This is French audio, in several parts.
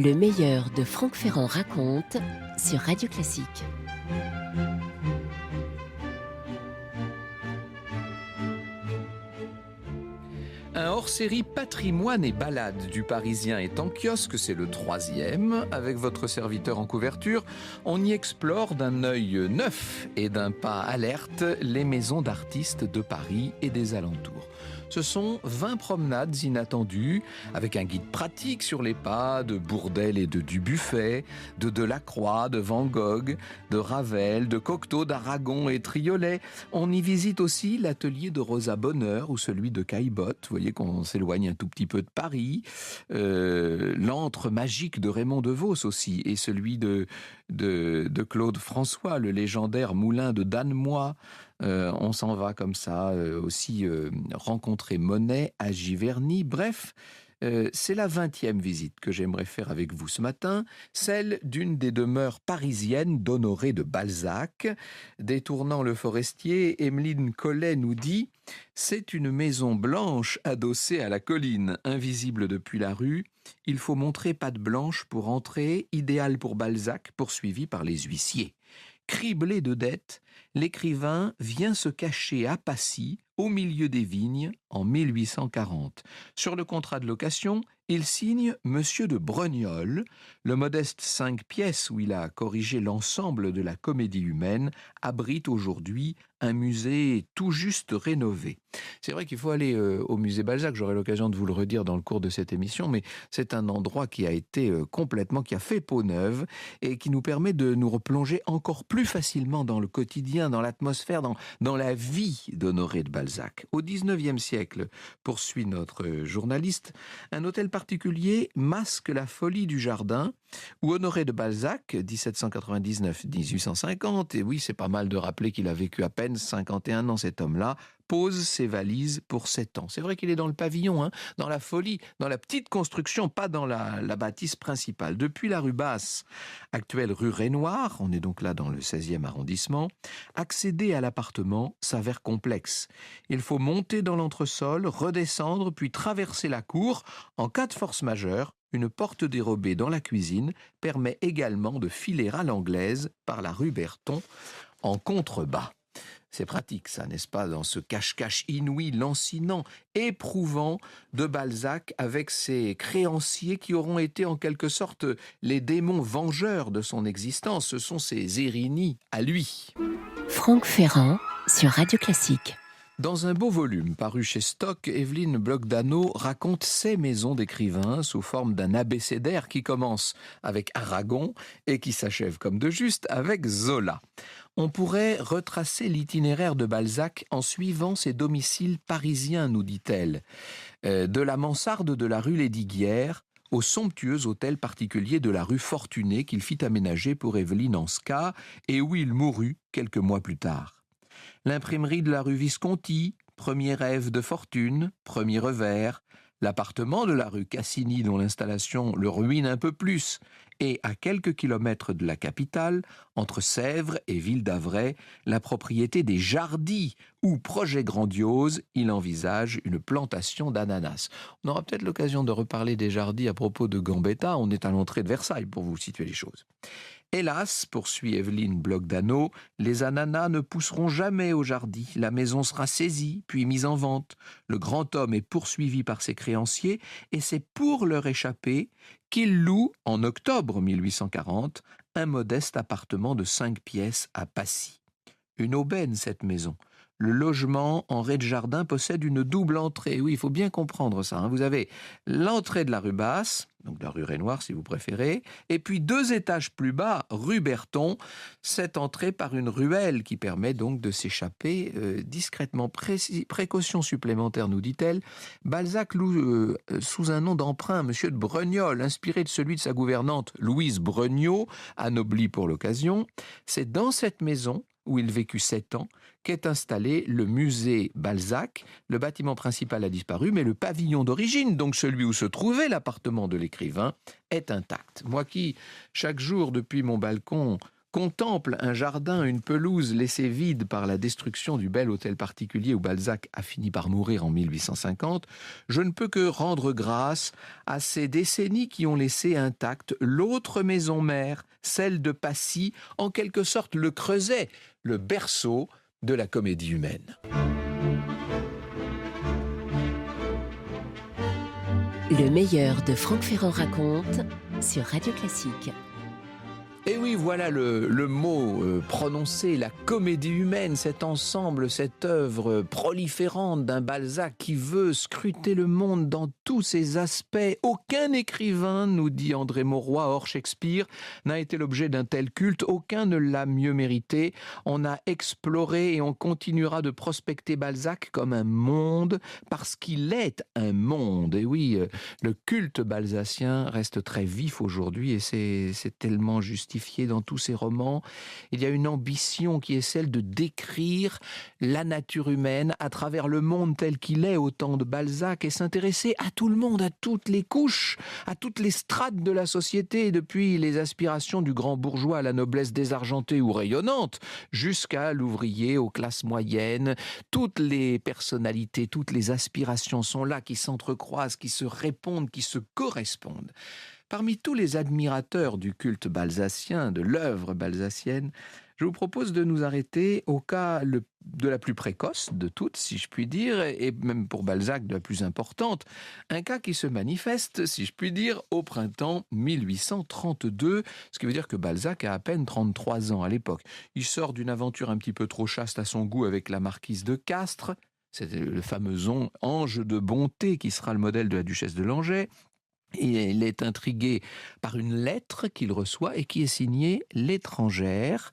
Le meilleur de Franck Ferrand raconte sur Radio Classique. Un hors-série patrimoine et balade du Parisien est en kiosque, c'est le 3e. Avec votre serviteur en couverture, on y explore d'un œil neuf et d'un pas alerte les maisons d'artistes de Paris et des alentours. Ce sont 20 promenades inattendues, avec un guide pratique sur les pas de Bourdelle et de Dubuffet, de Delacroix, de Van Gogh, de Ravel, de Cocteau, d'Aragon et Triolet. On y visite aussi l'atelier de Rosa Bonheur ou celui de Caillebotte. Vous voyez qu'on s'éloigne un tout petit peu de Paris. L'antre magique de Raymond DeVos aussi, et celui de Claude François, le légendaire moulin de Danemois. On s'en va comme ça aussi rencontrer Monet à Giverny. Bref, c'est la 20e visite que j'aimerais faire avec vous ce matin, celle d'une des demeures parisiennes d'Honoré de Balzac. Détournant le Forestier, Emeline Collet nous dit « C'est une maison blanche adossée à la colline, invisible depuis la rue. Il faut montrer patte blanche pour entrer, idéal pour Balzac, poursuivi par les huissiers. » Criblé de dettes, l'écrivain vient se cacher à Passy, au milieu des vignes, en 1840. Sur le contrat de location, il signe Monsieur de Brogniol. Le modeste 5 pièces où il a corrigé l'ensemble de la comédie humaine abrite aujourd'hui un musée tout juste rénové. C'est vrai qu'il faut aller au musée Balzac, j'aurai l'occasion de vous le redire dans le cours de cette émission, mais c'est un endroit qui a été qui a fait peau neuve et qui nous permet de nous replonger encore plus facilement dans le quotidien, dans l'atmosphère, dans la vie d'Honoré de Balzac. Au XIXe siècle, poursuit notre journaliste, un hôtel particulier masque la folie du jardin où Honoré de Balzac, 1799-1850, et oui, c'est pas mal de rappeler qu'il a vécu à peine 51 ans cet homme-là, pose ses valises pour 7 ans. C'est vrai qu'il est dans le pavillon, dans la folie, dans la petite construction, pas dans la bâtisse principale. Depuis la rue Basse, actuelle rue Rainoir, on est donc là dans le 16e arrondissement, accéder à l'appartement s'avère complexe. Il faut monter dans l'entresol, redescendre, puis traverser la cour. En cas de force majeure, une porte dérobée dans la cuisine permet également de filer à l'anglaise par la rue Berton en contrebas. C'est pratique ça, n'est-ce pas, dans ce cache-cache inouï, lancinant, éprouvant de Balzac avec ses créanciers qui auront été en quelque sorte les démons vengeurs de son existence. Ce sont ses Érigny à lui. Franck Ferrand sur Radio Classique. Dans un beau volume paru chez Stock, Evelyne Bloch-Dano raconte ses maisons d'écrivains sous forme d'un abécédaire qui commence avec Aragon et qui s'achève comme de juste avec Zola. On pourrait retracer l'itinéraire de Balzac en suivant ses domiciles parisiens, nous dit-elle. De la mansarde de la rue Lesdiguières au somptueux hôtel particulier de la rue Fortuné qu'il fit aménager pour Evelyne Anska et où il mourut quelques mois plus tard. L'imprimerie de la rue Visconti, premier rêve de fortune, premier revers, l'appartement de la rue Cassini dont l'installation le ruine un peu plus, et à quelques kilomètres de la capitale, entre Sèvres et Ville-d'Avray, la propriété des Jardy, où, projet grandiose, il envisage une plantation d'ananas. On aura peut-être l'occasion de reparler des Jardy à propos de Gambetta, on est à l'entrée de Versailles pour vous situer les choses. Hélas, poursuit Evelyne Bloch-Dano, les ananas ne pousseront jamais au Jardy. La maison sera saisie, puis mise en vente. Le grand homme est poursuivi par ses créanciers et c'est pour leur échapper qu'il loue, en octobre 1840, un modeste appartement de 5 pièces à Passy. Une aubaine, cette maison. Le logement en rez-de-jardin possède une double entrée. Oui, il faut bien comprendre ça. Vous avez l'entrée de la rue Basse, donc de la rue Rainoir si vous préférez, et puis 2 étages plus bas, rue Berton, cette entrée par une ruelle qui permet donc de s'échapper discrètement. Précaution supplémentaire, nous dit-elle, Balzac loue sous un nom d'emprunt Monsieur de Brogniol, inspiré de celui de sa gouvernante Louise Brogniot, anoblie pour l'occasion. C'est dans cette maison où il vécut 7 ans, qu'est installé le musée Balzac. Le bâtiment principal a disparu, mais le pavillon d'origine, donc celui où se trouvait l'appartement de l'écrivain, est intact. Moi qui, chaque jour depuis mon balcon, contemple un jardin, une pelouse laissée vide par la destruction du bel hôtel particulier où Balzac a fini par mourir en 1850, je ne peux que rendre grâce à ces décennies qui ont laissé intacte l'autre maison mère, celle de Passy, en quelque sorte le creuset, le berceau de la comédie humaine. Le meilleur de Franck Ferrand raconte sur Radio Classique. Et oui, voilà le mot prononcé, la comédie humaine, cet ensemble, cette œuvre proliférante d'un Balzac qui veut scruter le monde dans tous ses aspects. Aucun écrivain, nous dit André Mauroy, hors Shakespeare, n'a été l'objet d'un tel culte, aucun ne l'a mieux mérité. On a exploré et on continuera de prospecter Balzac comme un monde, parce qu'il est un monde. Et oui, le culte balzacien reste très vif aujourd'hui et c'est tellement justifié dans tous ses romans. Il y a une ambition qui est celle de décrire la nature humaine à travers le monde tel qu'il est au temps de Balzac et s'intéresser à tout le monde, à toutes les couches, à toutes les strates de la société, depuis les aspirations du grand bourgeois à la noblesse désargentée ou rayonnante, jusqu'à l'ouvrier, aux classes moyennes. Toutes les personnalités, toutes les aspirations sont là, qui s'entrecroisent, qui se répondent, qui se correspondent. Parmi tous les admirateurs du culte balzacien, de l'œuvre balzacienne, je vous propose de nous arrêter au cas de la plus précoce de toutes, si je puis dire, et même pour Balzac de la plus importante, un cas qui se manifeste, si je puis dire, au printemps 1832, ce qui veut dire que Balzac a à peine 33 ans à l'époque. Il sort d'une aventure un petit peu trop chaste à son goût avec la marquise de Castres, c'est le fameux ange de bonté qui sera le modèle de la duchesse de Langeais. Et il est intrigué par une lettre qu'il reçoit et qui est signée l'étrangère.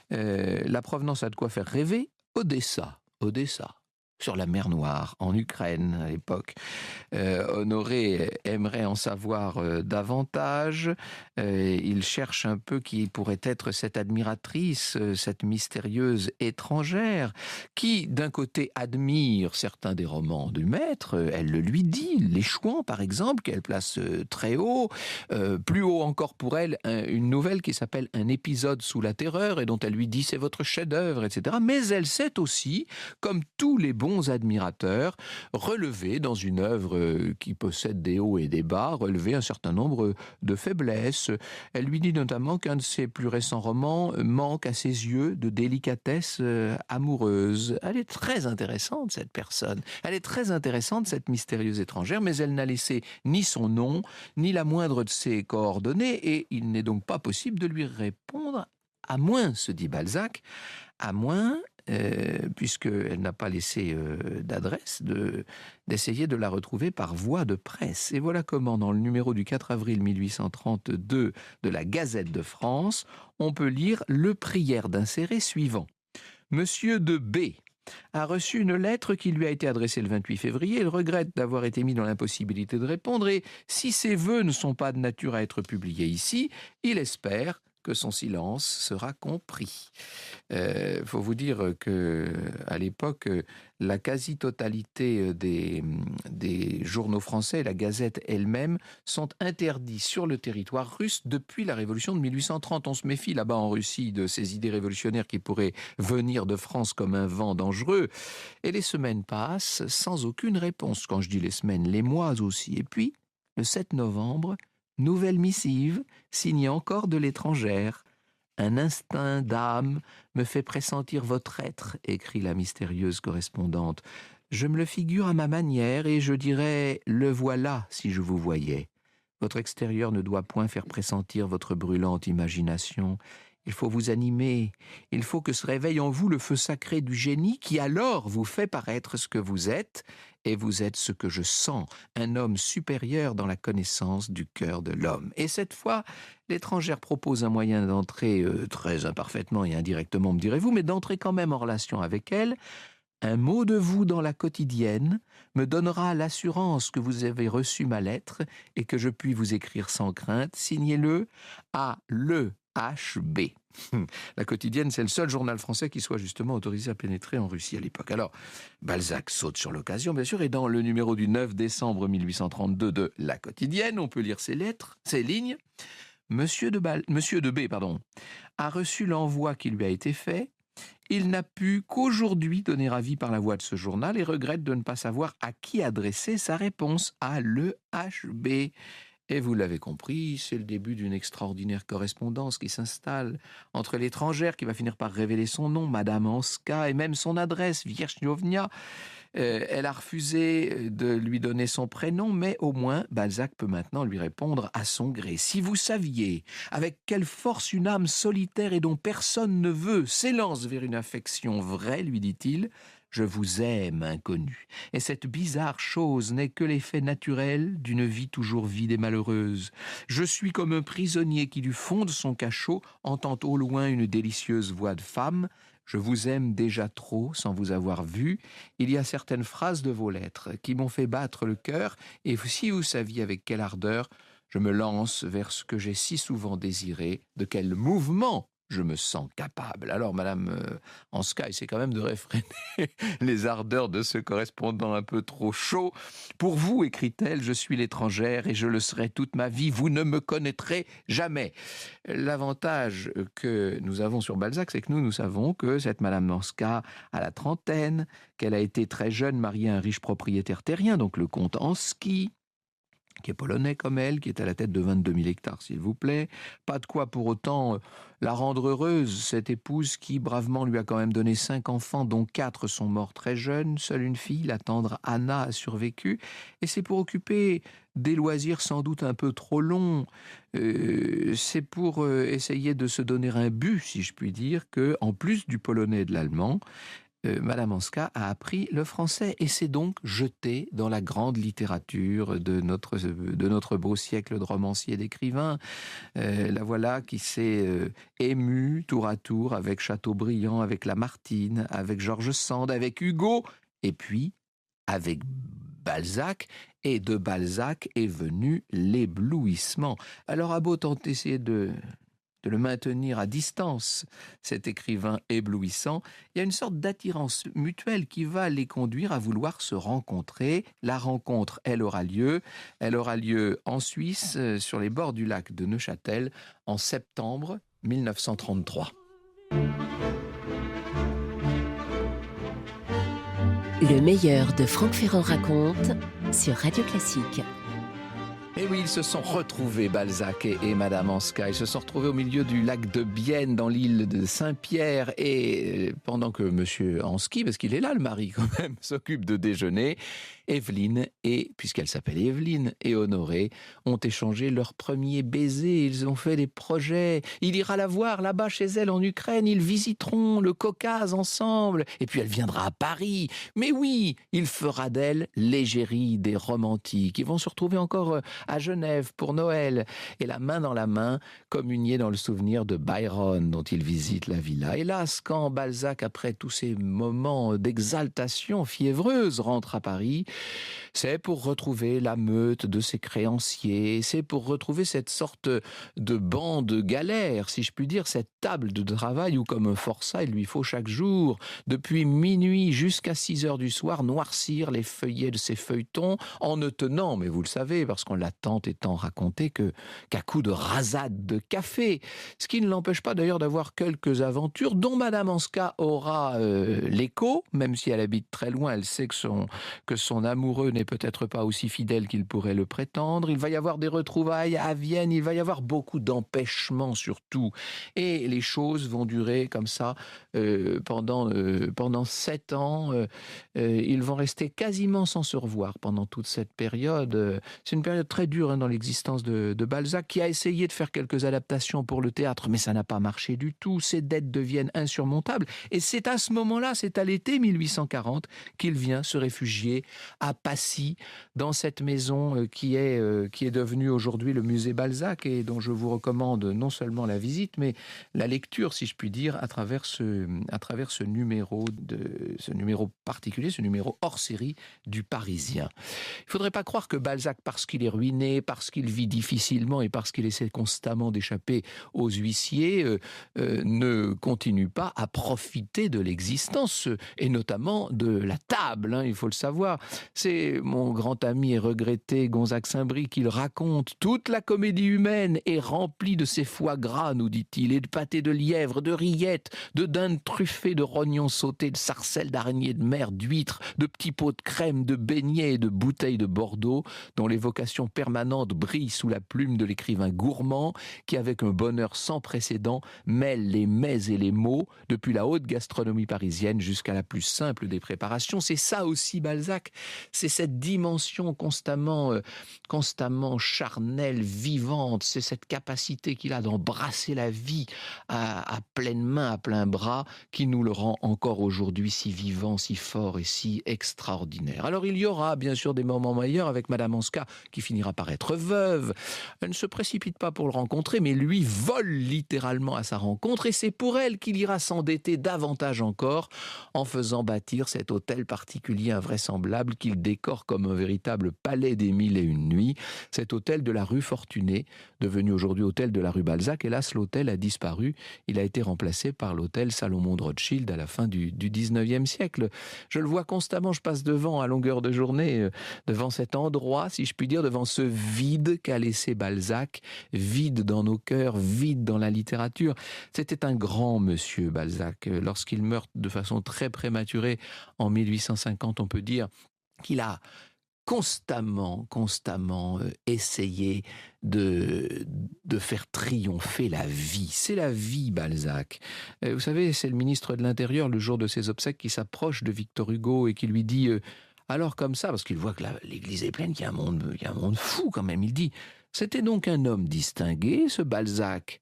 La provenance a de quoi faire rêver. Odessa, sur la mer Noire, en Ukraine à l'époque. Honoré aimerait en savoir davantage. Il cherche un peu qui pourrait être cette admiratrice, cette mystérieuse étrangère, qui d'un côté admire certains des romans du maître, elle le lui dit, Les Chouans par exemple, qu'elle place très haut, plus haut encore pour elle, une nouvelle qui s'appelle Un épisode sous la terreur, et dont elle lui dit c'est votre chef-d'œuvre, etc. Mais elle sait aussi, comme tous les bons admirateurs, relever dans une œuvre qui possède des hauts et des bas, relever un certain nombre de faiblesses. Elle lui dit notamment qu'un de ses plus récents romans manque à ses yeux de délicatesse amoureuse. Elle est très intéressante, cette personne. Elle est très intéressante, cette mystérieuse étrangère, mais elle n'a laissé ni son nom, ni la moindre de ses coordonnées, et il n'est donc pas possible de lui répondre, à moins, se dit Balzac, à moins, puisqu'elle n'a pas laissé d'adresse, d'essayer de la retrouver par voie de presse. Et voilà comment, dans le numéro du 4 avril 1832 de la Gazette de France, on peut lire le prière d'insérer suivant. Monsieur de B a reçu une lettre qui lui a été adressée le 28 février. Il regrette d'avoir été mis dans l'impossibilité de répondre et, si ses vœux ne sont pas de nature à être publiés ici, il espère que son silence sera compris. Faut vous dire que à l'époque, la quasi-totalité des journaux français, la Gazette elle-même, sont interdits sur le territoire russe depuis la révolution de 1830. On se méfie là-bas en Russie de ces idées révolutionnaires qui pourraient venir de France comme un vent dangereux. Et les semaines passent sans aucune réponse. Quand je dis les semaines, les mois aussi. Et puis, le 7 novembre, nouvelle missive, signée encore de l'étrangère. Un instinct d'âme me fait pressentir votre être, écrit la mystérieuse correspondante. Je me le figure à ma manière et je dirais le voilà si je vous voyais. Votre extérieur ne doit point faire pressentir votre brûlante imagination. Il faut vous animer. Il faut que se réveille en vous le feu sacré du génie qui alors vous fait paraître ce que vous êtes. Et vous êtes ce que je sens, un homme supérieur dans la connaissance du cœur de l'homme. Et cette fois, l'étrangère propose un moyen d'entrer, très imparfaitement et indirectement, me direz-vous, mais d'entrer quand même en relation avec elle. Un mot de vous dans la quotidienne me donnera l'assurance que vous avez reçu ma lettre et que je puis vous écrire sans crainte. Signez-le à l'EHB. La quotidienne, c'est le seul journal français qui soit justement autorisé à pénétrer en Russie à l'époque. Alors, Balzac saute sur l'occasion, bien sûr, et dans le numéro du 9 décembre 1832 de La Quotidienne, on peut lire ces lignes. Monsieur de B, a reçu l'envoi qui lui a été fait. Il n'a pu qu'aujourd'hui donner avis par la voie de ce journal et regrette de ne pas savoir à qui adresser sa réponse, à l'EHB. Et vous l'avez compris, c'est le début d'une extraordinaire correspondance qui s'installe entre l'étrangère qui va finir par révéler son nom, Madame Anska, et même son adresse, Vierchniovnia. Elle a refusé de lui donner son prénom, mais au moins Balzac peut maintenant lui répondre à son gré. Si vous saviez avec quelle force une âme solitaire et dont personne ne veut s'élance vers une affection vraie, lui dit-il, je vous aime, inconnu. Et cette bizarre chose n'est que l'effet naturel d'une vie toujours vide et malheureuse. Je suis comme un prisonnier qui, du fond de son cachot, entend au loin une délicieuse voix de femme. Je vous aime déjà trop sans vous avoir vu. Il y a certaines phrases de vos lettres qui m'ont fait battre le cœur, et si vous saviez avec quelle ardeur je me lance vers ce que j'ai si souvent désiré, de quel mouvement je me sens capable. Alors, Madame Anska essaie quand même de réfréner les ardeurs de ce correspondant un peu trop chaud. Pour vous, écrit-elle, je suis l'étrangère et je le serai toute ma vie. Vous ne me connaîtrez jamais. L'avantage que nous avons sur Balzac, c'est que nous savons que cette Madame Anska a la trentaine, qu'elle a été très jeune mariée à un riche propriétaire terrien, donc le comte Anski, qui est polonais comme elle, qui est à la tête de 22 000 hectares, s'il vous plaît. Pas de quoi pour autant la rendre heureuse, cette épouse qui bravement lui a quand même donné 5 enfants, dont 4 sont morts très jeunes. Seule une fille, la tendre Anna, a survécu. Et c'est pour occuper des loisirs sans doute un peu trop longs. C'est pour essayer de se donner un but, si je puis dire, que, en plus du polonais et de l'allemand, Madame Anska a appris le français et s'est donc jetée dans la grande littérature de notre beau siècle de romanciers et d'écrivains. La voilà qui s'est émue tour à tour avec Chateaubriand, avec Lamartine, avec George Sand, avec Hugo, et puis avec Balzac. Et de Balzac est venu l'éblouissement. Alors à beau tenter essayer de le maintenir à distance, cet écrivain éblouissant, il y a une sorte d'attirance mutuelle qui va les conduire à vouloir se rencontrer. La rencontre, elle aura lieu en Suisse, sur les bords du lac de Neuchâtel, en septembre 1933. Le meilleur de Franck Ferrand raconte sur Radio Classique. Et oui, ils se sont retrouvés, Balzac et Madame Anska. Ils se sont retrouvés au milieu du lac de Bienne, dans l'île de Saint-Pierre. Et pendant que Monsieur Anski, parce qu'il est là, le mari quand même, s'occupe de déjeuner, Evelyne, et puisqu'elle s'appelle Evelyne, et Honoré ont échangé leur premier baiser. Ils ont fait des projets. Il ira la voir là-bas chez elle en Ukraine. Ils visiteront le Caucase ensemble. Et puis elle viendra à Paris. Mais oui, il fera d'elle l'égérie des romantiques. Ils vont se retrouver encore à Genève pour Noël, et la main dans la main, communier dans le souvenir de Byron, dont il visite la villa. Hélas, quand Balzac, après tous ces moments d'exaltation fiévreuse, rentre à Paris, c'est pour retrouver la meute de ses créanciers, c'est pour retrouver cette sorte de banc de galère, si je puis dire, cette table de travail où, comme un forçat, il lui faut chaque jour, depuis minuit jusqu'à 6 heures du soir, noircir les feuillets de ses feuilletons en ne tenant, mais vous le savez, parce qu'on l'a tant et tant raconté, qu'à coup de rasade de café. Ce qui ne l'empêche pas d'ailleurs d'avoir quelques aventures dont Madame Anska aura l'écho, même si elle habite très loin, elle sait que son amoureux n'est peut-être pas aussi fidèle qu'il pourrait le prétendre. Il va y avoir des retrouvailles à Vienne, il va y avoir beaucoup d'empêchements surtout. Et les choses vont durer comme ça pendant 7 ans. Ils vont rester quasiment sans se revoir pendant toute cette période. C'est une période très dure dans l'existence de Balzac, qui a essayé de faire quelques adaptations pour le théâtre, mais ça n'a pas marché du tout. Ses dettes deviennent insurmontables. Et c'est à ce moment-là, c'est à l'été 1840, qu'il vient se réfugier à Passy, dans cette maison qui est devenue aujourd'hui le musée Balzac, et dont je vous recommande non seulement la visite, mais la lecture, si je puis dire, à travers ce numéro particulier, ce numéro hors série du Parisien. Il ne faudrait pas croire que Balzac, parce qu'il est ruiné, ruiné, parce qu'il vit difficilement et parce qu'il essaie constamment d'échapper aux huissiers, ne continue pas à profiter de l'existence, et notamment de la table, hein, il faut le savoir. C'est mon grand ami et regretté Gonzague Saint-Brie qui le raconte. Toute la comédie humaine est remplie de ces foie gras, nous dit-il, et de pâté de lièvre, de rillettes, de dindes truffées, de rognons sautés, de sarcelles d'araignées de mer, d'huîtres, de petits pots de crème, de beignets et de bouteilles de Bordeaux, dont l'évocation permanente brille sous la plume de l'écrivain gourmand qui, avec un bonheur sans précédent, mêle les mets et les mots, depuis la haute gastronomie parisienne jusqu'à la plus simple des préparations. C'est ça aussi Balzac, c'est cette dimension constamment charnelle, vivante, c'est cette capacité qu'il a d'embrasser la vie à pleine main, à plein bras, qui nous le rend encore aujourd'hui si vivant, si fort et si extraordinaire. Alors il y aura bien sûr des moments meilleurs avec Madame Anska qui finira par être veuve. Elle ne se précipite pas pour le rencontrer, mais lui vole littéralement à sa rencontre, et c'est pour elle qu'il ira s'endetter davantage encore en faisant bâtir cet hôtel particulier invraisemblable qu'il décore comme un véritable palais des mille et une nuits, cet hôtel de la rue Fortuné, devenu aujourd'hui hôtel de la rue Balzac. Hélas, l'hôtel a disparu. Il a été remplacé par l'hôtel Salomon de Rothschild à la fin du 19e siècle. Je le vois constamment, je passe devant à longueur de journée, devant cet endroit, si je puis dire, devant ce vide qu'a laissé Balzac, vide dans nos cœurs, vide dans la littérature. C'était un grand monsieur, Balzac. Lorsqu'il meurt de façon très prématurée en 1850, on peut dire qu'il a constamment essayé de faire triompher la vie. C'est la vie, Balzac. Vous savez, c'est le ministre de l'Intérieur, le jour de ses obsèques, qui s'approche de Victor Hugo et qui lui dit alors comme ça, parce qu'il voit que l'église est pleine, qu'il y a un monde fou quand même. Il dit, c'était donc un homme distingué, ce Balzac.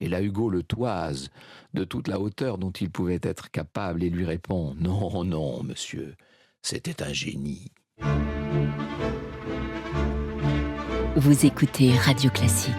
Et là, Hugo le toise de toute la hauteur dont il pouvait être capable et lui répond, non, non, monsieur, c'était un génie. Vous écoutez Radio Classique.